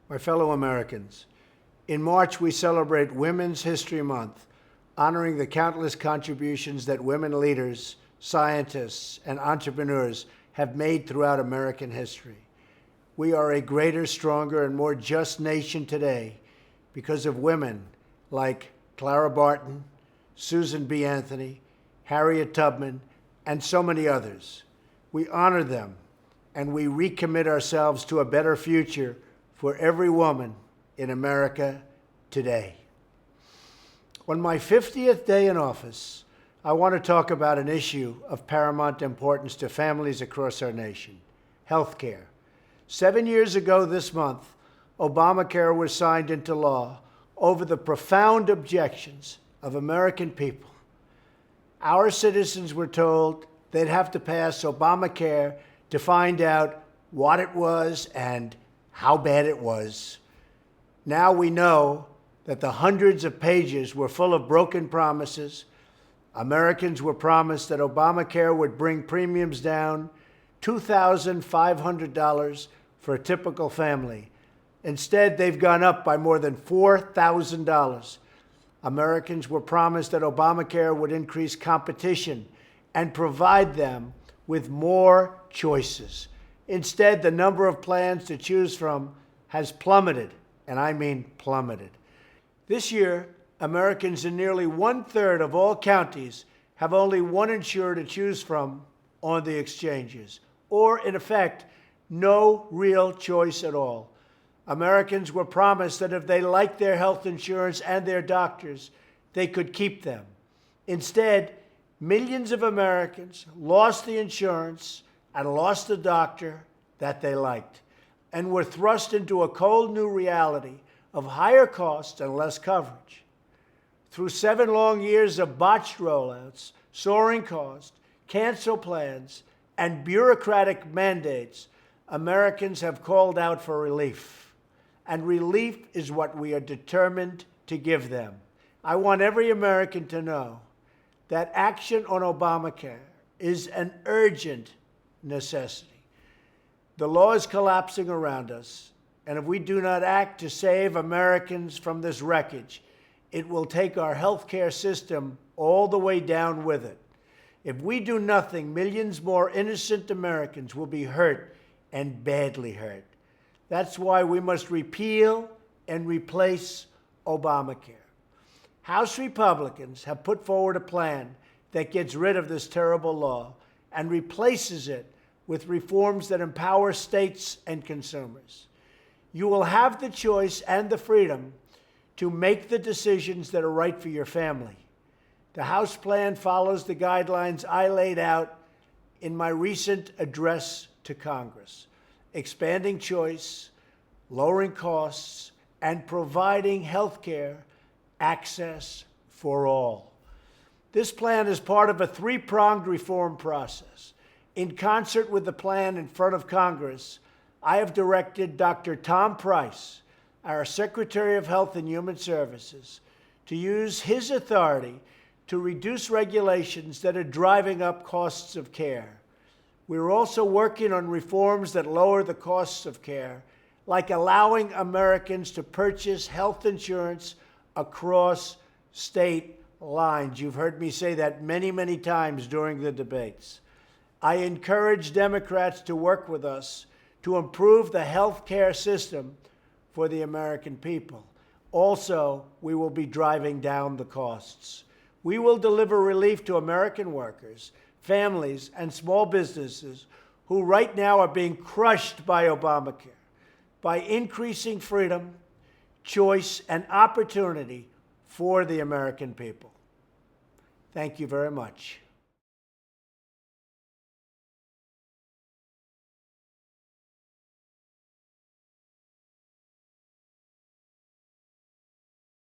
My fellow Americans, in March we celebrate Women's History Month, honoring the countless contributions that women leaders, scientists, and entrepreneurs have made throughout American history. We are a greater, stronger, and more just nation today because of women like Clara Barton, Susan B. Anthony, Harriet Tubman, and so many others. We honor them, and we recommit ourselves to a better future for every woman in America today. On my 50th day in office, I want to talk about an issue of paramount importance to families across our nation: health care. 7 years ago this month, Obamacare was signed into law over the profound objections of American people. Our citizens were told they'd have to pass Obamacare to find out what it was and how bad it was. Now we know that the hundreds of pages were full of broken promises. Americans were promised that Obamacare would bring premiums down $2,500 for a typical family. Instead, they've gone up by more than $4,000. Americans were promised that Obamacare would increase competition and provide them with more choices. Instead, the number of plans to choose from has plummeted, and I mean plummeted. This year, Americans in nearly 1/3 of all counties have only one insurer to choose from on the exchanges, or in effect, no real choice at all. Americans were promised that if they liked their health insurance and their doctors, they could keep them. Instead, millions of Americans lost the insurance and lost the doctor that they liked, and were thrust into a cold new reality of higher costs and less coverage. Through 7 long years of botched rollouts, soaring costs, canceled plans, and bureaucratic mandates, Americans have called out for relief. And relief is what we are determined to give them. I want every American to know that action on Obamacare is an urgent necessity. The law is collapsing around us, and if we do not act to save Americans from this wreckage, it will take our healthcare system all the way down with it. If we do nothing, millions more innocent Americans will be hurt and badly hurt. That's why we must repeal and replace Obamacare. House Republicans have put forward a plan that gets rid of this terrible law and replaces it with reforms that empower states and consumers. You will have the choice and the freedom to make the decisions that are right for your family. The House plan follows the guidelines I laid out in my recent address to Congress: expanding choice, lowering costs, and providing health care access for all. This plan is part of a 3-pronged reform process. In concert with the plan in front of Congress, I have directed Dr. Tom Price, our Secretary of Health and Human Services, to use his authority to reduce regulations that are driving up costs of care. We're also working on reforms that lower the costs of care, like allowing Americans to purchase health insurance across state lines. You've heard me say that many, many times during the debates. I encourage Democrats to work with us to improve the health care system for the American people. Also, we will be driving down the costs. We will deliver relief to American workers, families, and small businesses who right now are being crushed by Obamacare by increasing freedom, choice, and opportunity for the American people. Thank you very much.